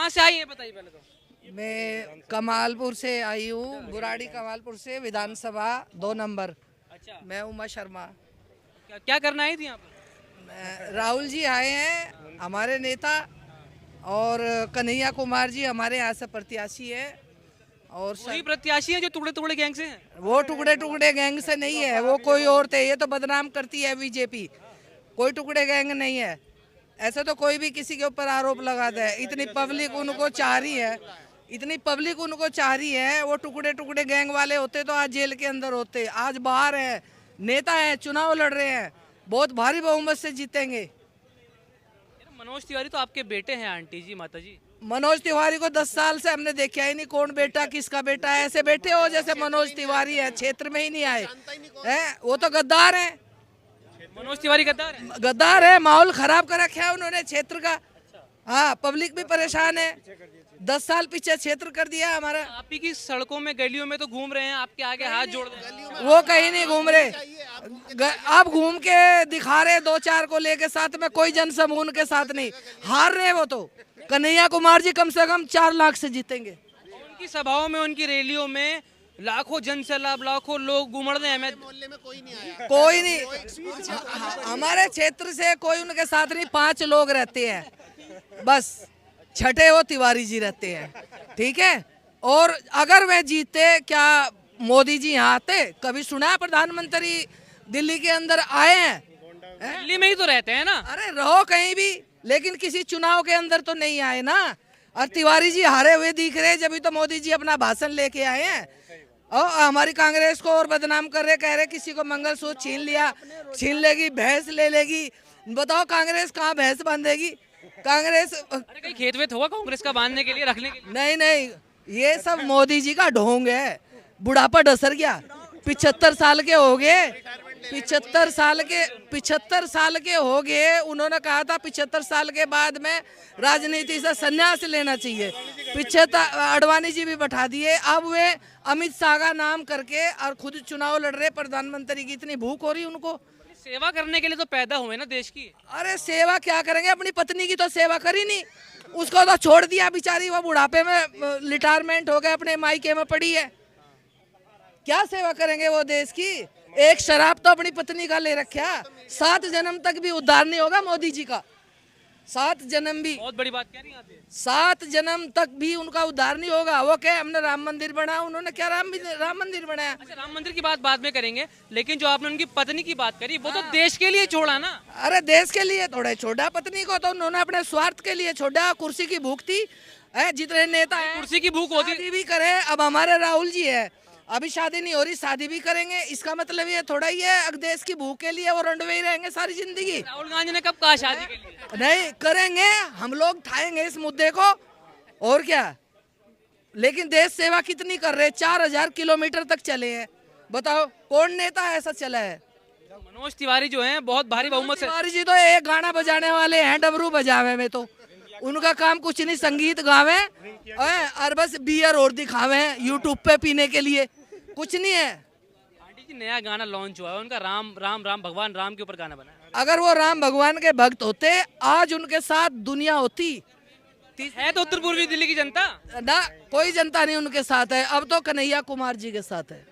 कहाँ से आई है बताइए पहले तो। मैं कमालपुर से आई हूँ, बुराड़ी कमालपुर से, विधानसभा 2 नंबर। अच्छा, मैं उमा शर्मा। क्या क्या करना आई थी यहाँ पर? राहुल जी आए हैं हमारे नेता, और कन्हैया कुमार जी हमारे यहाँ से प्रत्याशी है। और वही प्रत्याशी है जो टुकड़े टुकड़े गैंग से हैं। वो टुकड़े टुकड़े गैंग से नहीं है, वो कोई और थे। ये तो बदनाम करती है बीजेपी, कोई टुकड़े गैंग नहीं है। ऐसे तो कोई भी किसी के ऊपर आरोप लगाता है। इतनी पब्लिक उनको चाह रही है, इतनी पब्लिक उनको चाह रही है। वो टुकड़े टुकड़े गैंग वाले होते तो आज जेल के अंदर होते। आज बाहर है, नेता है, चुनाव लड़ रहे हैं, बहुत भारी बहुमत से जीतेंगे। मनोज तिवारी तो आपके बेटे हैं आंटी जी, माता जी। मनोज तिवारी को 10 साल से हमने देखा ही नहीं, कौन बेटा किसका बेटा है। ऐसे बैठे हो जैसे मनोज तिवारी है, क्षेत्र में ही नहीं आए हैं। वो तो गद्दार है, मनोज तिवारी गद्दार है। गद्दार है। माहौल खराब कर रखा है उन्होंने क्षेत्र का। हाँ, पब्लिक भी परेशान है। 10 साल पीछे क्षेत्र कर दिया हमारा। आप ही की सड़कों में गलियों में तो घूम रहे हैं, आपके आगे हाथ जोड़ रहे हैं। वो कहीं नहीं घूम रहे। आप घूम के दिखा रहे 2-4 को लेके, साथ में कोई जनसमूह उनके साथ नहीं। हार रहे वो तो। कन्हैया कुमार जी कम से कम 4 लाख से जीतेंगे। उनकी सभाओं में, उनकी रैलियों में लाखों जनसैलाब, लाखों लोग उमड़ रहे हैं। मोहल्ले में कोई नहीं, हमारे क्षेत्र से कोई उनके साथ नहीं। 5 लोग रहते हैं बस, छठे वो तिवारी जी रहते हैं, ठीक है। और अगर वे जीते, क्या मोदी जी यहाँ आते? कभी सुना है प्रधानमंत्री दिल्ली के अंदर आए हैं? दिल्ली में ही तो रहते हैं ना। अरे रहो कहीं भी, लेकिन किसी चुनाव के अंदर तो नहीं आए ना। और तिवारी जी हारे हुए दिख रहे, जब तो मोदी जी अपना भाषण लेके आए हैं। और हमारी कांग्रेस को और बदनाम कर रहे, कह रहे किसी को मंगलसूत्र छीन लिया, छीन लेगी, भैंस ले लेगी। बताओ कांग्रेस कहाँ भैंस बांधेगी? कांग्रेस अरे कहीं खेत वेत होगा कांग्रेस का बांधने के लिए, रखने के लिए? नहीं नहीं, ये सब मोदी जी का ढोंग है। बुढ़ापा डसर गया, 75 साल के हो गए। 75 साल के हो गए। उन्होंने कहा था 75 साल के बाद में राजनीति से संन्यास लेना चाहिए। 75 अडवाणी जी भी बैठा दिए। अब वे अमित शाह का नाम करके और खुद चुनाव लड़ रहे। प्रधानमंत्री की इतनी भूख हो रही उनको। सेवा करने के लिए तो पैदा हुए ना देश की। अरे सेवा क्या करेंगे? अपनी पत्नी की तो सेवा करी नहीं, उसको तो छोड़ दिया बेचारी। वो बुढ़ापे में रिटायरमेंट हो गए, अपने मायके में पड़ी है। क्या सेवा करेंगे वो देश की? एक शराब तो अपनी पत्नी का ले रखा। 7 जन्म तक भी उद्धार नहीं होगा मोदी जी का। 7 जन्म भी, बहुत बड़ी बात कह रही हैं आप ये। 7 जन्म तक भी उनका उद्धार नहीं होगा। वो क्या, हमने राम मंदिर बनाया, उन्होंने क्या राम मंदिर बनाया? अच्छा, राम मंदिर की बात बाद में करेंगे, लेकिन जो आपने उनकी पत्नी की बात करी, वो तो देश के लिए छोड़ा ना। अरे देश के लिए थोड़े छोड़ा, पत्नी को तो उन्होंने अपने स्वार्थ के लिए छोड़ा। कुर्सी की भूख थी। जितने नेता हैं कुर्सी की भूख होती। शादी भी करे। अब हमारे राहुल जी है, अभी शादी नहीं हो रही, शादी भी करेंगे। इसका मतलब ये थोड़ा ही है अब देश की भूख के लिए वो रंडवे ही रहेंगे सारी जिंदगी। राहुल गांधी ने कब कहा शादी के लिए? नहीं करेंगे, हम लोग ठाएंगे इस मुद्दे को, और क्या। लेकिन देश सेवा कितनी कर रहे? 4000 किलोमीटर तक चले हैं। बताओ कौन नेता ऐसा चला है? मनोज तिवारी जो हैं बहुत भारी बहुमत से। तिवारी जी तो एक गाना बजाने वाले हैं, डमरू बजावे में तो उनका काम कुछ नहीं। संगीत गावे और बस बियर और दिखावे यूट्यूब पे पीने के लिए, कुछ नहीं है। आंटी जी, नया गाना लॉन्च हुआ है उनका, राम राम राम, भगवान राम के ऊपर गाना बना है। अगर वो राम भगवान के भक्त होते, आज उनके साथ दुनिया होती। है तो उत्तर पूर्वी दिल्ली की जनता ना, कोई जनता नहीं उनके साथ है। अब तो कन्हैया कुमार जी के साथ है।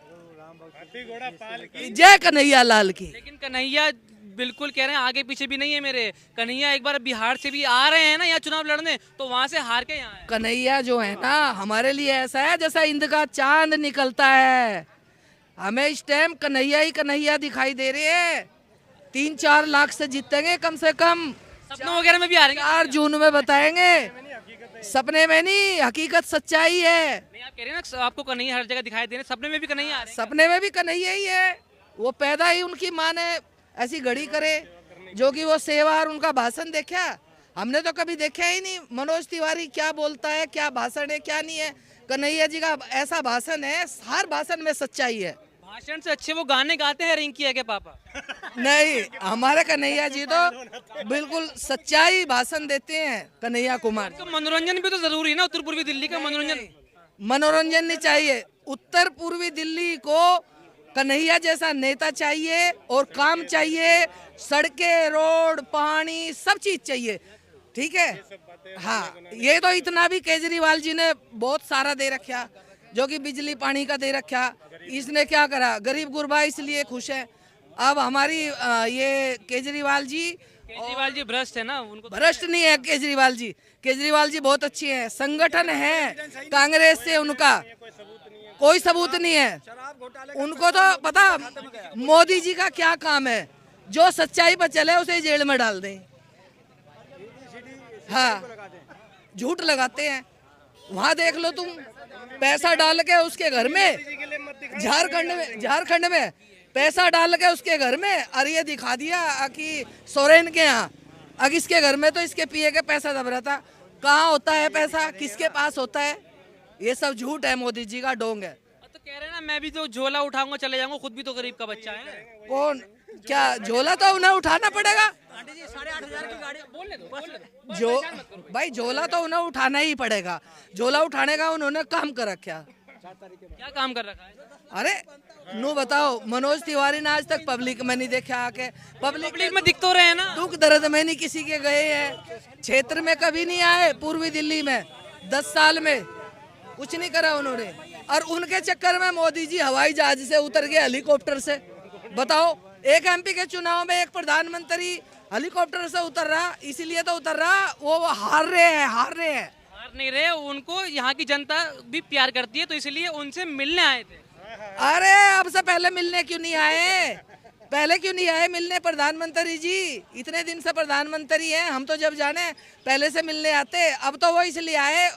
जय कन्हैया लाल की। लेकिन कन्हैया बिल्कुल कह रहे हैं आगे पीछे भी नहीं है मेरे। कन्हैया एक बार बिहार से भी आ रहे हैं ना यहाँ चुनाव लड़ने, तो वहां से हार के यहाँ आए। कन्हैया जो है ना हमारे लिए ऐसा है जैसा इंद का चांद निकलता है। हमें इस टाइम कन्हैया ही कन्हैया दिखाई दे रहे हैं। 3-4 लाख से जीतेंगे कम से कम। सपनों वगैरह में भी आ रहे हैं। 4 जून में बताएंगे, सपने में नहीं, हकीकत सच्चाई है। नहीं, आप कह रहे हैं ना आपको कन्हैया हर जगह दिखाई दे रहे हैं, सपने में भी कन्हैया आ रहे हैं। सपने में भी कन्हैया ही है। वो पैदा ही उनकी माँ ने ऐसी घड़ी करे जो कि वो सेवा और उनका भाषण देखा। हमने तो कभी देखा ही नहीं। मनोज तिवारी क्या बोलता है, क्या भाषण है, क्या नहीं है। कन्हैया जी का ऐसा भाषण है, हर भाषण में सच्चाई है। भाषण से अच्छे वो गाने गाते हैं रिंकी के पापा। नहीं, हमारे कन्हैया जी तो बिल्कुल सच्चाई भाषण देते हैं। कन्हैया कुमार तो मनोरंजन भी तो जरूरी है ना, उत्तर पूर्वी दिल्ली का मनोरंजन। मनोरंजन नहीं चाहिए। उत्तर पूर्वी दिल्ली को कन्हैया जैसा नेता चाहिए और काम चाहिए। सड़कें, रोड, पानी, सब चीज चाहिए, ठीक है। हाँ, ये तो इतना भी केजरीवाल जी ने बहुत सारा दे रखा, जो कि बिजली पानी का दे रखा। इसने क्या करा, गरीब गुरबा इसलिए खुश है। अब हमारी ये केजरीवाल जी भ्रष्ट है ना, उनको भ्रष्ट नहीं है। केजरीवाल जी बहुत अच्छी है, संगठन है कांग्रेस से उनका कोई सबूत नहीं है। उनको तो पता मोदी जी का क्या काम है, जो सच्चाई पर चले उसे जेल में डाल दें। हाँ, झूठ लगाते हैं। वहाँ देख लो तुम, पैसा डाल के उसके घर में, झारखंड में पैसा डाल के उसके घर में, और ये दिखा दिया कि सोरेन के यहाँ। अब इसके घर में तो इसके पिए के पैसा दब रहा था। कहाँ होता है पैसा, किसके पास होता है? ये सब झूठ है, मोदी जी का डोंग है। तो कह रहे हैं ना, मैं भी तो झोला उठाऊंगा चले जाऊंगा, खुद भी तो गरीब का बच्चा है। कौन क्या झोला तो उन्हें उठाना पड़ेगा। 8,500 की गाड़ी, बोलने दो। जो भाई झोला तो उन्हें उठाना ही पड़ेगा। झोला उठाने का उन्होंने काम कर रखा। क्या काम कर रखा है? अरे नो बताओ, मनोज तिवारी ने आज तक पब्लिक में नहीं देखा आके। पब्लिक में दिख तो रहे हैं ना। दुख दर्द में नहीं किसी के गए हैं, क्षेत्र में कभी नहीं आए। पूर्वी दिल्ली में 10 साल में कुछ नहीं करा उन्होंने। और उनके चक्कर में मोदी जी हवाई जहाज से उतर गए, हेलीकॉप्टर से। बताओ, एक एमपी के चुनाव में एक प्रधानमंत्री हेलीकॉप्टर से उतर रहा, इसीलिए तो उतर रहा, वो हार रहे हैं। हार नहीं रहे, उनको यहाँ की जनता भी प्यार करती है, तो इसलिए उनसे मिलने आए थे। अरे अब से पहले मिलने क्यों नहीं आए? पहले क्यों नहीं आए मिलने प्रधानमंत्री जी? इतने दिन से प्रधानमंत्री हैं, हम तो जब जाने पहले से मिलने आते। अब तो वो इसलिए आए,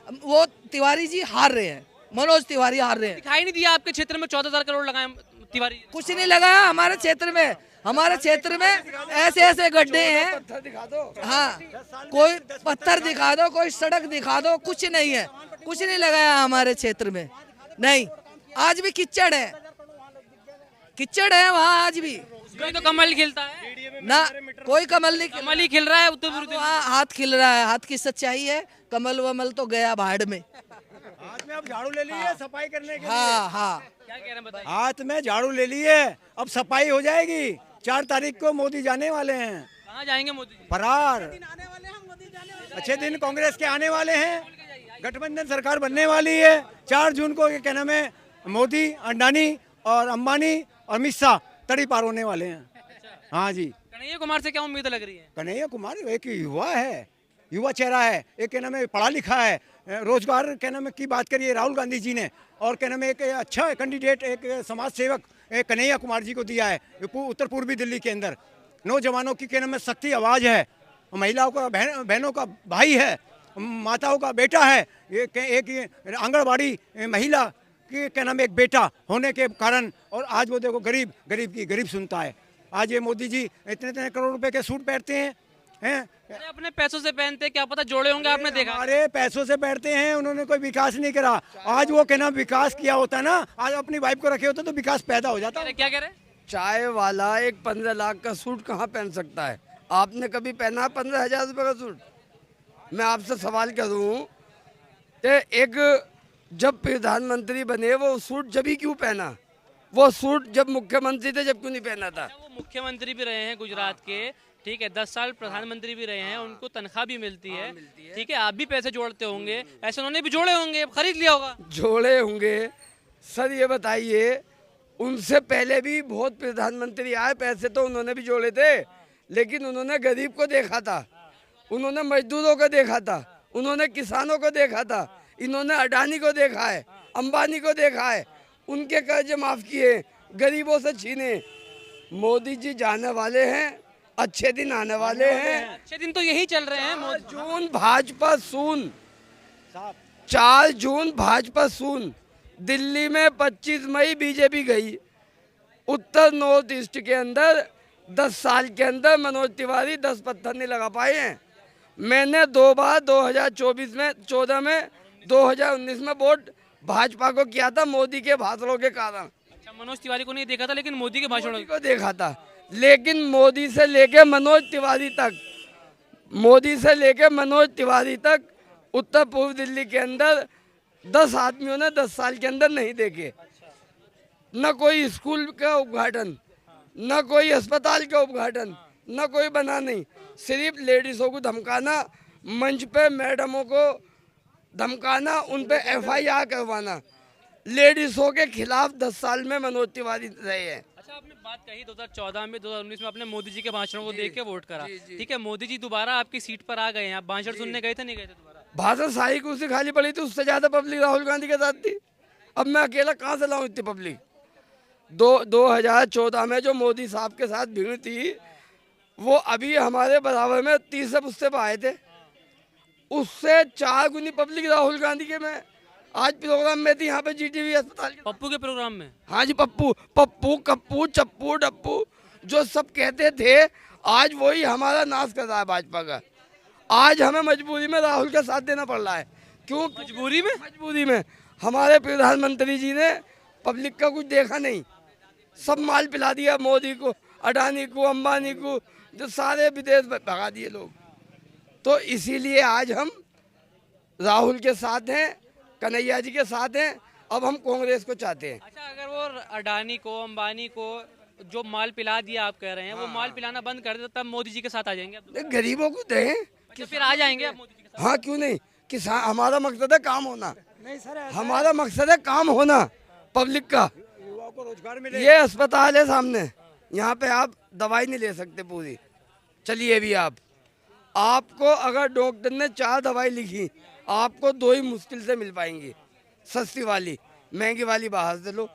वो तिवारी जी हार रहे हैं, मनोज तिवारी हार रहे हैं। दिखाई नहीं दिया आपके क्षेत्र में 14,000 करोड़ लगाए तिवारी? कुछ नहीं लगाया हमारे क्षेत्र में। हमारे क्षेत्र में ऐसे ऐसे गड्ढे हैं। हाँ, कोई पत्थर दिखा दो, कोई सड़क दिखा दो, कुछ नहीं है। कुछ नहीं लगाया हमारे क्षेत्र में, नहीं। आज भी कीचड़ है वहाँ, आज भी। कोई तो कमल खिलता है ना, कोई कमल नहीं। कमल ही खिल रहा है उत्तर पूर्व। वहाँ हाथ खिल रहा है, हाथ की सच्चाई है। कमल वमल तो गया भाड़ में। हाथ में अब झाड़ू ले लिए सफाई करने के हाँ, क्या कह रहे हैं बताइए? हाथ में झाड़ू ले लिए, अब सफाई हो जाएगी। 4 तारीख को मोदी जाने वाले हैं। कहाँ जाएंगे मोदी जी? फरार। अच्छे दिन कांग्रेस के आने वाले हैं, गठबंधन सरकार बनने वाली है। 4 जून को ये क्या नाम है, मोदी, अंडानी और अंबानी और अमित शाह तड़ी पार होने वाले हैं। हाँ जी। कन्हैया कुमार से क्या उम्मीद लग रही है? कन्हैया कुमार एक युवा है, युवा चेहरा है, एक क्या नाम है पढ़ा लिखा है, रोजगार क्या नाम है की बात करिए राहुल गांधी जी ने, और क्या नाम है एक अच्छा कैंडिडेट, एक समाज सेवक कन्हैया कुमार जी को दिया है उत्तर पूर्वी दिल्ली के अंदर। नौजवानों की क्या नाम है शक्ति आवाज है, महिलाओं का बहनों का भाई है, माताओं का बेटा है। एक आंगनबाड़ी महिला की क्या नाम है एक बेटा होने के कारण, और आज वो देखो गरीब सुनता है। आज ये मोदी जी इतने करोड़ रुपए के सूट पहनते हैं। अरे अपने पैसों से पहनते, क्या पता जोड़े होंगे, आपने देखा? अरे पैसों से पहनते हैं, उन्होंने कोई विकास नहीं करा। आज वो क्या नाम विकास किया होता ना, आज अपनी वाइफ को रखे होते तो विकास पैदा हो जाता। क्या कह रहे? चाय वाला एक 15 लाख का सूट कहाँ पहन सकता है? आपने कभी पहना 15,000 रुपये का सूट? मैं आपसे सवाल करूँ कि एक जब प्रधानमंत्री बने वो सूट जब ही क्यों पहना? वो सूट जब मुख्यमंत्री थे जब क्यों नहीं पहना था? वो मुख्यमंत्री भी रहे हैं गुजरात के, ठीक है, 10 साल प्रधानमंत्री भी रहे हैं, उनको तनख्वाह भी मिलती है, ठीक है। आप भी पैसे जोड़ते होंगे, ऐसे उन्होंने भी जोड़े होंगे, खरीद लिया होगा। जोड़े होंगे। सर ये बताइए, उनसे पहले भी बहुत प्रधानमंत्री आए, पैसे तो उन्होंने भी जोड़े थे, लेकिन उन्होंने गरीब को देखा था, उन्होंने मजदूरों को देखा था, उन्होंने किसानों को देखा था, इन्होंने अडानी को देखा है, अंबानी को देखा है, उनके कर्ज माफ किए, गरीबों से छीने। मोदी जी जाने वाले हैं, अच्छे दिन आने वाले हैं। अच्छे दिन तो यही चल रहे हैं। 4 जून भाजपा सून, 4 जून भाजपा सून। दिल्ली में 25 मई बीजेपी गई। उत्तर नॉर्थ ईस्ट के अंदर 10 साल के अंदर मनोज तिवारी 10 पत्थर नहीं लगा पाए हैं। मैंने 2 बार 2024 में, 14 में, 2019 में वोट भाजपा को किया था मोदी के भाषणों के कारण। अच्छा, मनोज तिवारी को नहीं देखा था, लेकिन मोदी के भाषणों को देखा था। लेकिन मोदी से लेके मनोज तिवारी तक, मोदी से लेके मनोज तिवारी तक उत्तर पूर्व दिल्ली के अंदर 10 आदमियों ने 10 साल के अंदर नहीं देखे। न कोई स्कूल का उद्घाटन, न कोई अस्पताल का उद्घाटन, न कोई बना नहीं। सिर्फ लेडीज़ों को धमकाना, मंच पे मैडमों को धमकाना, उन पे FIR करवाना। लेडीजों के खिलाफ 10 साल में मनोज तिवारी रहे हैं। अच्छा, आपने बात कही 2014 में, 2019 में आपने मोदी जी के भाषणों को देख के वोट करा, ठीक है, मोदी जी दोबारा आपकी सीट पर आ गए हैं, आप भाषण सुनने गए थे, नहीं गए थे दोबारा? भाषण सारी कुर्सी खाली पड़ी थी, उससे ज्यादा पब्लिक राहुल गांधी के साथ थी। अब मैं अकेला कहाँ से लाऊं इतनी पब्लिक? 2014 में जो मोदी साहब के साथ भीड़ थी, वो अभी हमारे बराबर में 30 से पुस्ते पे आए थे, उससे 4 गुनी पब्लिक राहुल गांधी के में आज प्रोग्राम में थी यहाँ पे GTV अस्पताल के। पप्पू के प्रोग्राम में? हाँ जी, पप्पू पप्पू कप्पू चप्पू डप्पू जो सब कहते थे, आज वही हमारा नाश कर रहा है भाजपा का। आज हमें मजबूरी में राहुल का साथ देना पड़ रहा है। क्यों मजबूरी में? मजबूरी में हमारे प्रधानमंत्री जी ने पब्लिक का कुछ देखा नहीं, सब माल पिला दिया मोदी को, अडानी को, अंबानी को, जो सारे विदेश भगा दिए लोग। तो इसीलिए आज हम राहुल के साथ हैं, कन्हैया जी के साथ हैं। अब हम कांग्रेस को चाहते हैं। अच्छा, अगर वो अडानी को, अंबानी को जो माल पिला दिया आप कह रहे हैं, वो माल पिलाना बंद कर दे, तब मोदी जी के साथ आ जाएंगे आप? गरीबों को दें। अच्छा, फिर आ जाएंगे आप मोदी जी के साथ? हाँ, क्यों नहीं? किसान, हमारा मकसद है काम होना, नहीं सर, हमारा मकसद है काम होना पब्लिक का। युवाओं को रोजगार मिले। ये अस्पताल है सामने, यहाँ पे आप दवाई नहीं ले सकते पूरी, चलिए भी आपको अगर डॉक्टर ने 4 दवाई लिखी, आपको 2 ही मुश्किल से मिल पाएंगी, सस्ती वाली, महंगी वाली बाहर से लो।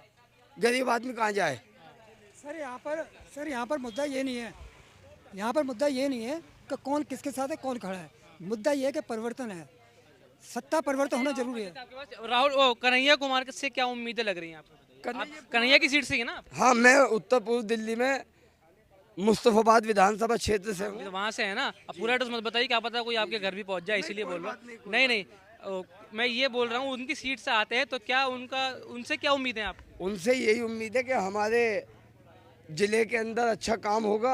गरीब आदमी कहाँ जाए? सर यहाँ पर मुद्दा ये नहीं है, यहाँ पर मुद्दा ये नहीं है कि कौन किसके साथ है, कौन खड़ा है। मुद्दा ये है कि परिवर्तन है, सत्ता परिवर्तन होना जरूरी है। आपके पास राहुल कन्हैया कुमार से क्या उम्मीदें लग रही हैं आपको? आप कन्हैया की सीट से ही है ना आप? हाँ, मैं उत्तर पूर्व दिल्ली में मुस्तफाबाद विधानसभा क्षेत्र से हूँ। तो वहाँ से है ना। अब पूरा एड्रेस मत बताइए, क्या पता कोई आपके घर भी पहुँच जाए, इसीलिए बोल रहा हूँ। नहीं, मैं ये बोल रहा हूँ, उनकी सीट से आते हैं तो क्या उनसे क्या उम्मीद है आप? उनसे यही उम्मीद है कि हमारे ज़िले के अंदर अच्छा काम होगा,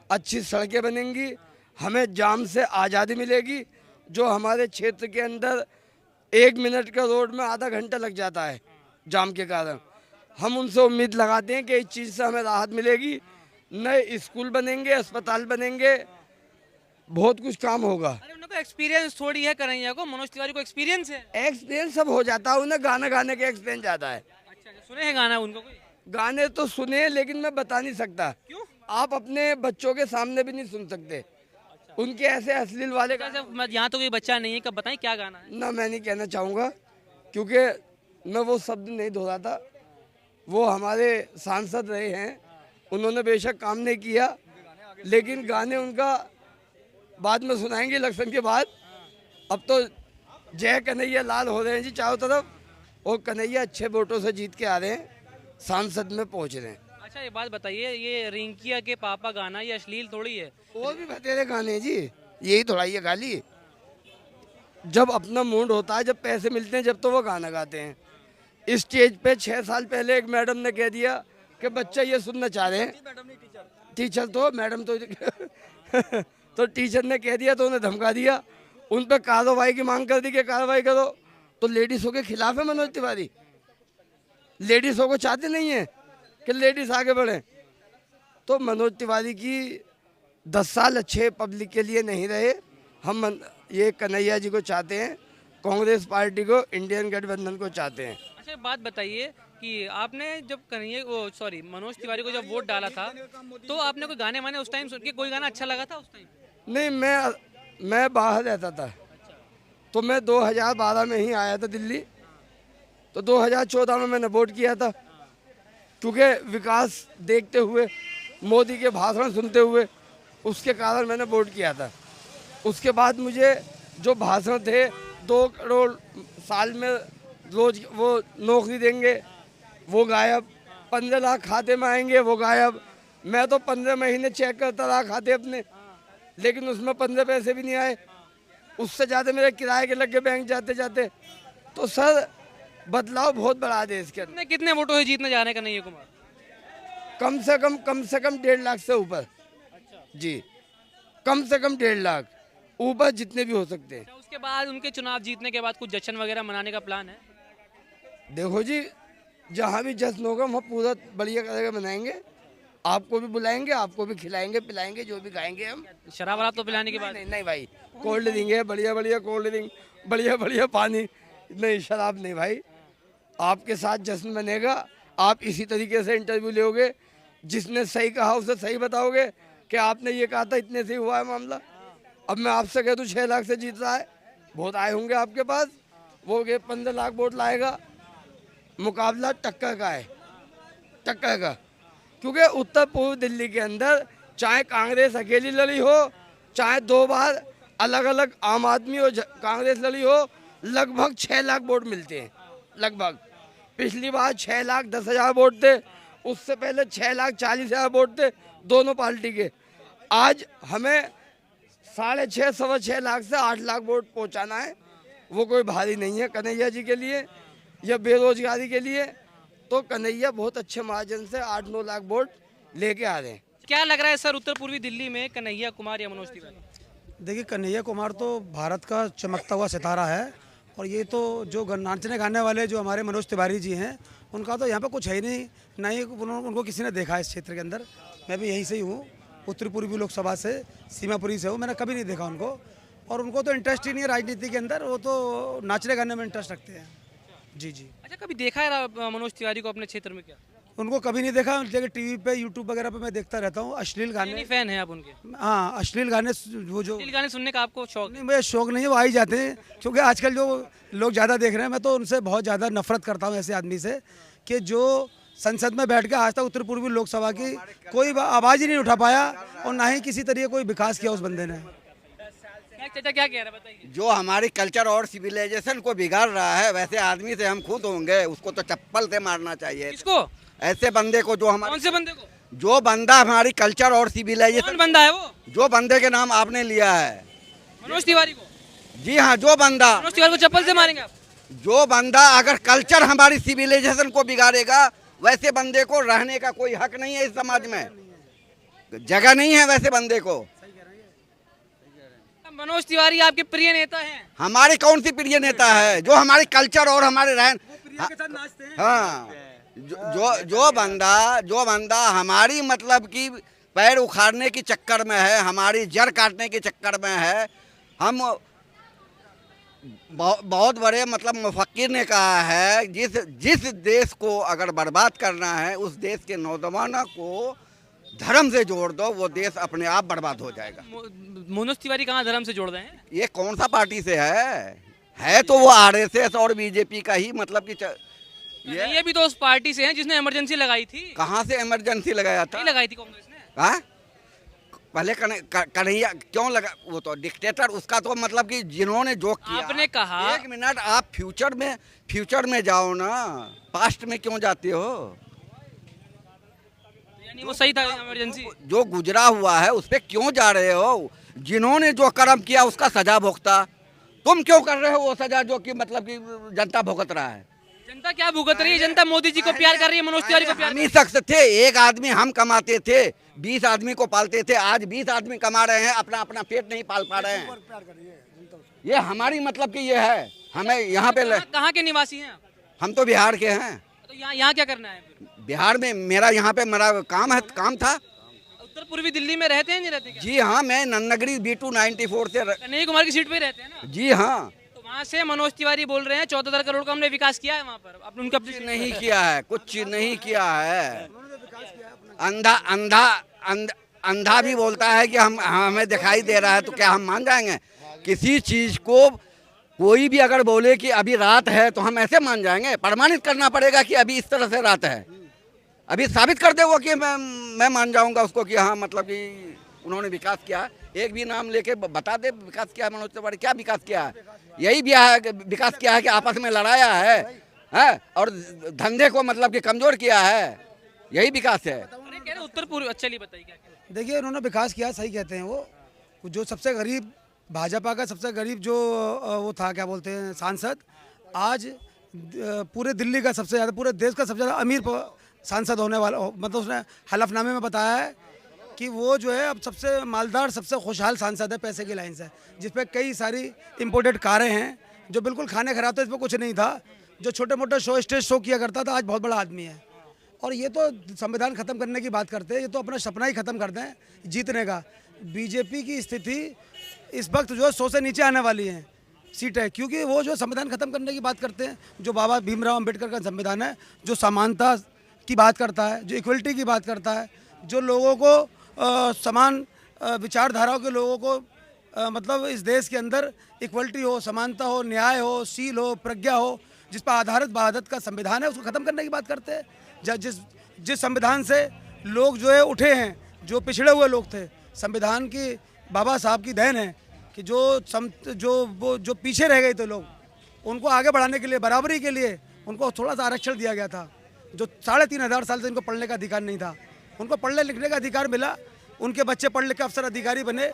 अच्छी सड़कें बनेंगी, हमें जाम से आज़ादी मिलेगी। जो हमारे क्षेत्र के अंदर 1 मिनट का रोड में आधा घंटा लग जाता है जाम के कारण, हम उनसे उम्मीद लगाते हैं कि इस चीज़ से हमें राहत मिलेगी। नए स्कूल बनेंगे, अस्पताल बनेंगे, बहुत कुछ काम होगा। अरे उनको एक्सपीरियंस थोड़ी है कन्हैया को, मनोज तिवारी को एक्सपीरियंस है। एक्सपीरियंस सब हो जाता है, उन्हें गाना गाने के एक्सपीरियंस ज़्यादा है। अच्छा, सुने हैं गाना उनको कोई? गाने तो सुने, लेकिन मैं बता नहीं सकता। क्यों? आप अपने बच्चों के सामने भी नहीं सुन सकते उनके ऐसे अश्लील वाले गाने। यहाँ तो कोई बच्चा नहीं है, कब बताएं क्या गाना है? ना, मैं नहीं कहना चाहूँगा, क्योंकि मैं वो शब्द नहीं दोहराता। वो हमारे सांसद रहे हैं, उन्होंने बेशक काम नहीं किया, लेकिन गाने उनका बाद में सुनाएंगे इलेक्शन के बाद। अब तो जय कन्हैया लाल हो रहे हैं जी चारों तरफ, और कन्हैया अच्छे वोटों से जीत के आ रहे हैं, सांसद में पहुंच रहे हैं। अच्छा, ये बात बताइए, ये रिंकिया के पापा गाना ये अश्लील थोड़ी है? और भी बतेरे गाने हैं जी, यही थोड़ा ये गाली। जब अपना मूड होता है, जब पैसे मिलते हैं, जब तो वो गाना गाते हैं। इस स्टेज पे 6 साल पहले एक मैडम ने कह दिया कि बच्चा ये सुनना चाह रहे हैं। टीचर तो मैडम तो तो टीचर ने कह दिया तो उन्हें धमका दिया, उन पर कार्रवाई की मांग कर दी कि कार्रवाई करो। तो लेडीज़ों के खिलाफ है मनोज तिवारी, लेडीज़ों को चाहते नहीं है कि लेडीज़ आगे बढ़े। तो मनोज तिवारी की 10 साल अच्छे पब्लिक के लिए नहीं रहे। हम ये कन्हैया जी को चाहते हैं, कांग्रेस पार्टी को, इंडियन गठबंधन को चाहते हैं। अच्छा, बात बताइए कि आपने जब मनोज तिवारी को जब वोट डाला था, तो आपने कोई गाने वाने उस टाइम सुन के, कोई गाना अच्छा लगा था उस टाइम? नहीं, मैं बाहर रहता था, तो मैं 2012 में ही आया था दिल्ली। तो 2014 में मैंने वोट किया था, क्योंकि विकास देखते हुए, मोदी के भाषण सुनते हुए, उसके कारण मैंने वोट किया था। उसके बाद मुझे जो भाषण थे, 2 करोड़ साल में रोज वो नौकरी देंगे, वो गायब। 15 लाख खाते में आएंगे, वो गायब। मैं तो 15 महीने चेक करता रहा खाते अपने, लेकिन उसमें 15 पैसे भी नहीं आए। उससे ज़्यादा मेरे किराए के लग गए बैंक जाते जाते। तो सर, बदलाव बहुत बड़ा है देश के अंदर। कितने वोटों से जीतने जा रहे हैं कन्हैया कुमार? कम से कम 1.5 लाख से ऊपर। जी, कम से कम 1.5 लाख ऊपर जितने भी हो सकते हैं। उसके बाद उनके चुनाव जीतने के बाद कुछ जश्न वगैरह मनाने का प्लान है? देखो जी, जहाँ भी जश्न होगा वहाँ पूरा बढ़िया करेगा मनाएंगे। आपको भी बुलाएंगे, आपको भी खिलाएंगे पिलाएंगे, जो भी खाएंगे हम। शराब वराब तो पिलाने के बाद नहीं नहीं भाई, कोल्ड ड्रिंक है, बढ़िया बढ़िया कोल्ड ड्रिंक, बढ़िया बढ़िया पानी, नहीं शराब नहीं भाई। आपके साथ जश्न बनेगा, आप इसी तरीके से इंटरव्यू लोगे, जिसने सही कहा उसे सही बताओगे कि आपने ये कहा था, इतने से हुआ है मामला। अब मैं आपसे कह दूँ 6 लाख से जीत रहा है, वोट आए होंगे आपके पास, वो 15 लाख वोट लाएगा, मुकाबला टक्कर का है, टक्कर का। क्योंकि उत्तर पूर्व दिल्ली के अंदर चाहे कांग्रेस अकेली लड़ी हो, चाहे 2 बार अलग अलग आम आदमी और कांग्रेस लड़ी हो, लगभग 6 लाख वोट मिलते हैं, लगभग। पिछली बार 6,10,000 वोट थे, उससे पहले 6,40,000 वोट थे दोनों पार्टी के। आज हमें 6.5 सवा 6 लाख से 8 लाख वोट पहुंचाना है, वो कोई भारी नहीं है कन्हैया जी के लिए या बेरोजगारी के लिए। तो कन्हैया बहुत अच्छे मार्जिन से 8-9 लाख वोट लेके आ रहे हैं। क्या लग रहा है सर उत्तर पूर्वी दिल्ली में कन्हैया कुमार या मनोज तिवारी? देखिए, कन्हैया कुमार तो भारत का चमकता हुआ सितारा है, और ये तो जो नाचने गाने वाले जो हमारे मनोज तिवारी जी हैं, उनका तो यहाँ पे कुछ है ही नहीं, ना ही उनको किसी ने देखा है इस क्षेत्र के अंदर। मैं भी यहीं से ही हूँ, उत्तर पूर्वी लोकसभा से, सीमापुरी से हूँ, मैंने कभी नहीं देखा उनको, और उनको तो इंटरेस्ट ही नहीं है राजनीति के अंदर, वो तो नाचने गाने में इंटरेस्ट रखते हैं। जी जी। अच्छा, कभी देखा है मनोज तिवारी को अपने क्षेत्र में? क्या उनको कभी नहीं देखा, लेकिन टीवी पे यूट्यूब वगैरह पे मैं देखता रहता हूँ। अश्लील गाने, फैन है आप उनके? हाँ, अश्लील गाने, वो जो अश्लील गाने सुनने का आपको शौक? नहीं, मुझे शौक नहीं है, वो आ ही जाते हैं, क्योंकि आजकल जो लोग ज़्यादा देख रहे हैं, मैं तो उनसे बहुत ज़्यादा नफरत करता हूँ ऐसे आदमी से, कि जो संसद में बैठ के आज तक उत्तर पूर्वी लोकसभा की कोई आवाज़ ही नहीं उठा पाया, और ना ही किसी तरीके कोई विकास किया उस बंदे ने। चाचा क्या कह रहे हैं बताइए? जो हमारी कल्चर और सिविलाइजेशन को बिगाड़ रहा है, वैसे आदमी से हम खुद होंगे, उसको तो चप्पल से मारना चाहिए। किसको? ऐसे बंदे को, जो हमारे, कौन से बंदे को? जो बंदा हमारी कल्चर और कौन सिविलाइजेशन, बंदा है वो? जो बंदे के नाम आपने लिया है। मनोज तिवारी को? जी हाँ, जो बंदा, मनोज तिवारी को चप्पल से मारेंगे आप? जो बंदा अगर कल्चर हमारी सिविलाइजेशन को बिगाड़ेगा, वैसे बंदे को रहने का कोई हक नहीं है इस समाज में, जगह नहीं है वैसे बंदे को। मनोज तिवारी आपके प्रिय नेता हैं? हमारी कौन सी प्रिय नेता है? जो हमारी कल्चर और हमारे रहन, हाँ, जो बंदा हमारी मतलब कि पैर उखाड़ने के चक्कर में है, हमारी जड़ काटने के चक्कर में है। हम बहुत बड़े मतलब मुफक्किर ने कहा है, जिस देश को अगर बर्बाद करना है, उस देश के नौजवानों को धर्म से जोड़ दो, वो देश अपने आप बर्बाद हो जाएगा। मनोज तिवारी कहाँ धर्म से जोड़ रहे हैं? ये कौन सा पार्टी से है तो वो आरएसएस और बीजेपी का ही मतलब कि ये भी तो उस पार्टी से हैं जिसने इमरजेंसी लगाई थी। कहाँ से इमरजेंसी लगाया था? नहीं लगाई थी कांग्रेस ने। हाँ, पहले कन्हैया क्यों लगा? वो तो डिक्टेटर, उसका तो मतलब कि जिन्होंने जो किया। आपने कहा, एक मिनट, आप फ्यूचर में जाओ ना, पास्ट में क्यों जाते हो? यानी वो सही था इमरजेंसी? जो गुजरा हुआ है उस पर क्यों जा रहे हो? जिन्होंने जो कर्म किया उसका सजा भुगता, तुम क्यों कर रहे हो वो सजा जो कि मतलब कि जनता भुगत रहा है? जनता क्या भुगत रही है? जनता मोदी जी को प्यार कर रही है, मनोज तिवारी को प्यार। हम ही शख्स थे, एक आदमी हम कमाते थे, 20 आदमी को पालते थे, आज 20 आदमी कमा रहे हैं, अपना अपना पेट नहीं पाल पा रहे हैं। ये हमारी मतलब कि ये है, हमें यहाँ पे कहाँ के निवासी हैं आप? हम तो बिहार के हैं। तो यहाँ क्या करना है फिर? बिहार में मेरा यहाँ पे मेरा काम था। उत्तर पूर्वी दिल्ली में रहते हैं नहीं रहते क्या? जी हाँ, मैं नन्नगरी B2 94 से। कन्हैया कुमार की सीट पे रहते हैं ना? जी हाँ। तो वहाँ से मनोज तिवारी बोल रहे हैं 14,000 करोड़ का हमने विकास किया है वहाँ पर। आपने उनका कुछ नहीं किया है, कुछ नहीं किया है। अंधा भी बोलता है कि हमें दिखाई दे रहा है, तो क्या हम मान जाएंगे? किसी चीज को कोई भी अगर बोले कि अभी रात है, तो हम ऐसे मान जाएंगे? प्रमाणित करना पड़ेगा कि अभी इस तरह से रात है। अभी साबित कर दे वो कि मैं मान जाऊंगा उसको कि हाँ मतलब कि उन्होंने विकास किया। एक भी नाम लेके बता दे विकास किया है मनोज तिवारी, क्या विकास किया है? यही विकास किया है कि आपस में लड़ाया है और धंधे को मतलब कि कमजोर किया है, यही विकास है। उत्तर पूर्व, चलिए बताइए क्या? देखिए, उन्होंने विकास किया, सही कहते हैं वो। जो सबसे गरीब, भाजपा का सबसे गरीब जो वो था, क्या बोलते हैं, सांसद, आज पूरे दिल्ली का सबसे ज़्यादा, पूरे देश का सबसे ज़्यादा अमीर सांसद होने वाला, मतलब उसने हलफनामे में बताया है कि वो जो है अब सबसे मालदार, सबसे खुशहाल सांसद है पैसे की लाइन से, जिस पे कई सारी इम्पोर्टेड कारें हैं, जो बिल्कुल खाने खराब था, इस पर कुछ नहीं था, जो छोटे मोटे स्टेज शो किया करता था, आज बहुत बड़ा आदमी है। और ये तो संविधान ख़त्म करने की बात करते हैं, ये तो अपना सपना ही ख़त्म करते हैं जीतने का। बीजेपी की स्थिति इस वक्त जो 100 से नीचे आने वाली है सीट है, क्योंकि वो जो संविधान ख़त्म करने की बात करते हैं, जो बाबा भीमराव अंबेडकर का संविधान है, जो समानता की बात करता है, जो इक्वलिटी की बात करता है, जो लोगों को समान विचारधाराओं के लोगों को मतलब इस देश के अंदर इक्वलिटी हो, समानता हो, न्याय हो, शील हो, प्रज्ञा हो, जिस पर आधारित भारत का संविधान है, उसको ख़त्म करने की बात करते हैं। जिस संविधान से लोग जो है उठे हैं, जो पिछड़े हुए लोग थे, संविधान की बाबा साहब की देन है कि जो पीछे रह गए थे लोग, उनको आगे बढ़ाने के लिए, बराबरी के लिए उनको थोड़ा सा आरक्षण दिया गया था। जो 3,500 साल से इनको पढ़ने का अधिकार नहीं था, उनको पढ़ने लिखने का अधिकार मिला, उनके बच्चे पढ़ लिख के अफसर अधिकारी बने।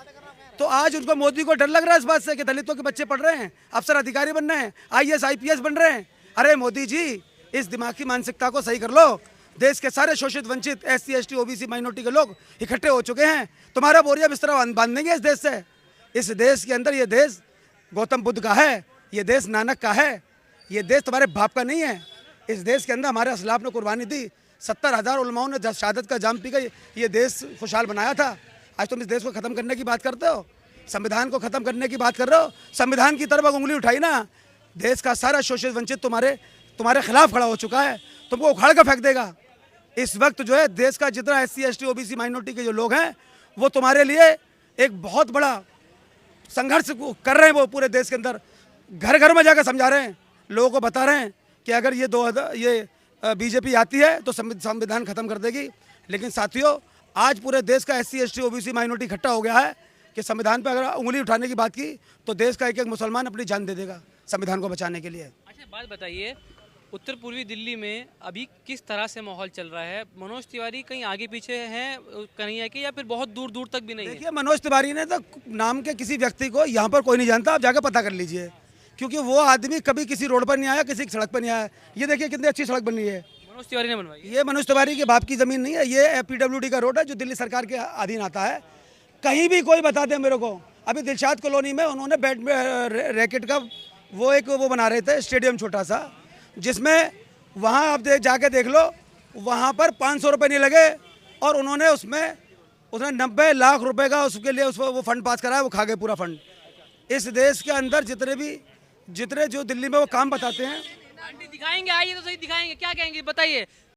तो आज उनको मोदी को डर लग रहा है इस बात से कि दलितों के बच्चे पढ़ रहे हैं, अफसर अधिकारी बन रहे हैं, IAS IPS बन रहे हैं। अरे मोदी जी, इस दिमागी मानसिकता को सही कर लो। देश के सारे शोषित वंचित SC ST OBC माइनॉरिटी के लोग इकट्ठे हो चुके हैं, तुम्हारा बोरिया बिस्तरा बांध देंगे इस देश से। इस देश के अंदर ये देश गौतम बुद्ध का है, ये देश नानक का है, ये देश तुम्हारे बाप का नहीं है। इस देश के अंदर हमारे असलाफ ने कुर्बानी दी, 70,000 उलमाओं ने शहादत का जाम पी कर ये देश खुशहाल बनाया था। आज तुम इस देश को ख़त्म करने की बात करते हो, संविधान को ख़त्म करने की बात कर रहे हो। संविधान की तरफ उंगली उठाई ना, देश का सारा शोषित वंचित तुम्हारे खिलाफ खड़ा हो चुका है, तुमको उखाड़ कर फेंक देगा। इस वक्त जो है देश का जितना SC ST OBC माइनॉरिटी के जो लोग हैं, वो तुम्हारे लिए एक बहुत बड़ा संघर्ष कर रहे हैं। वो पूरे देश के अंदर घर घर में जाकर समझा रहे हैं, लोगों को बता रहे हैं कि अगर ये बीजेपी आती है तो संविधान ख़त्म कर देगी। लेकिन साथियों, आज पूरे देश का SC ST OBC माइनॉरिटी इकट्ठा हो गया है कि संविधान पर अगर उंगली उठाने की बात की तो देश का एक एक मुसलमान अपनी जान दे देगा संविधान को बचाने के लिए। अच्छा, बात बताइए, उत्तर पूर्वी दिल्ली में अभी किस तरह से माहौल चल रहा है? मनोज तिवारी कहीं आगे पीछे हैं कन्हैया के, या फिर बहुत दूर दूर तक भी नहीं है? देखिए, मनोज तिवारी ने तो नाम के किसी व्यक्ति को यहाँ पर कोई नहीं जानता, आप जाकर पता कर लीजिए, क्योंकि वो आदमी कभी किसी रोड पर नहीं आया, किसी सड़क पर नहीं आया। ये देखिए कितनी अच्छी सड़क बनी है, मनोज तिवारी ने बनवाई। ये मनोज तिवारी के बाप की ज़मीन नहीं है, ये PWD का रोड है जो दिल्ली सरकार के अधीन आता है। कहीं भी कोई बता दे मेरे को। अभी दिलशाद कॉलोनी में उन्होंने रैकेट का वो बना रहे थे स्टेडियम छोटा सा, जिसमें वहाँ आप जाके देख लो, वहाँ पर 500 रुपये नहीं लगे और उन्होंने उसने 90 लाख रुपए का उसके लिए वो फंड पास कराया, वो खा गए पूरा फंड। इस देश के अंदर जितने जो दिल्ली में वो काम बताते हैं, आंटी दिखाएंगे, आइए तो सही दिखाएंगे, क्या कहेंगे बताइए।